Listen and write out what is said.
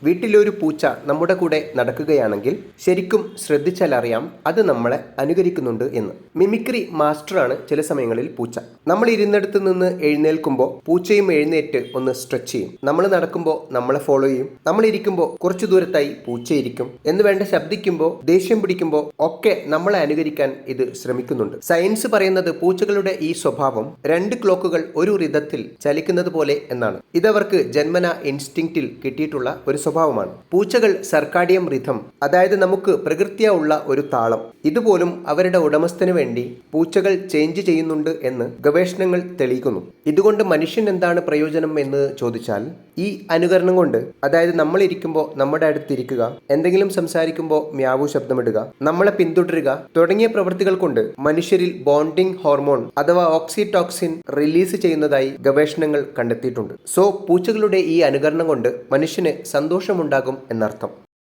വീട്ടിലൊരു പൂച്ച നമ്മുടെ കൂടെ നടക്കുകയാണെങ്കിൽ ശരിക്കും ശ്രദ്ധിച്ചാൽ അറിയാം അത് നമ്മളെ അനുകരിക്കുന്നുണ്ട് എന്ന്. മിമിക്രി മാസ്റ്ററാണ് ചില സമയങ്ങളിൽ പൂച്ച. നമ്മൾ ഇരുന്നിടത്ത് നിന്ന് എഴുന്നേൽക്കുമ്പോൾ പൂച്ചയും എഴുന്നേറ്റ് ഒന്ന് സ്ട്രെച്ച് ചെയ്യും. നമ്മൾ നടക്കുമ്പോൾ നമ്മളെ ഫോളോ ചെയ്യും. നമ്മൾ ഇരിക്കുമ്പോൾ കുറച്ചു ദൂരത്തായി പൂച്ച ഇരിക്കും. എന്ന് വേണ്ട ശബ്ദിക്കുമ്പോൾ, ദേഷ്യം പിടിക്കുമ്പോൾ ഒക്കെ നമ്മളെ അനുകരിക്കാൻ ഇത് ശ്രമിക്കുന്നുണ്ട്. സയൻസ് പറയുന്നത് പൂച്ചകളുടെ ഈ സ്വഭാവം 2 ക്ലോക്കുകൾ ഒരു റിതത്തിൽ ചലിക്കുന്നത് പോലെ എന്നാണ്. ഇതവർക്ക് ജന്മന ഇൻസ്റ്റിങ്ക്റ്റിൽ കിട്ടിയിട്ടുള്ള ഒരു സ്വഭാവമാണ്. പൂച്ചകൾ സർക്കാഡിയം റിഥം, അതായത് നമുക്ക് പ്രകൃത്യാ ഉള്ള ഒരു താളം, ഇതുപോലും അവരുടെ ഉടമസ്ഥന് വേണ്ടി പൂച്ചകൾ ചേഞ്ച് ചെയ്യുന്നുണ്ട് എന്ന് ഗവേഷണങ്ങൾ തെളിയിക്കുന്നു. ഇതുകൊണ്ട് മനുഷ്യൻ എന്താണ് പ്രയോജനം എന്ന് ചോദിച്ചാൽ, ഈ അനുകരണം കൊണ്ട്, അതായത് നമ്മൾ ഇരിക്കുമ്പോൾ നമ്മുടെ അടുത്തിരിക്കുക, എന്തെങ്കിലും സംസാരിക്കുമ്പോൾ മ്യാവു ശബ്ദമിടുക, നമ്മളെ പിന്തുടരുക തുടങ്ങിയ പ്രവൃത്തികൾ കൊണ്ട് മനുഷ്യരിൽ ബോണ്ടിങ് ഹോർമോൺ അഥവാ ഓക്സിറ്റോക്സിൻ റിലീസ് ചെയ്യുന്നതായി ഗവേഷണങ്ങൾ കണ്ടെത്തിയിട്ടുണ്ട്. സോ പൂച്ചകളുടെ ഈ അനുകരണം കൊണ്ട് മനുഷ്യന് സന്തോഷമുണ്ടാകും എന്നർത്ഥം.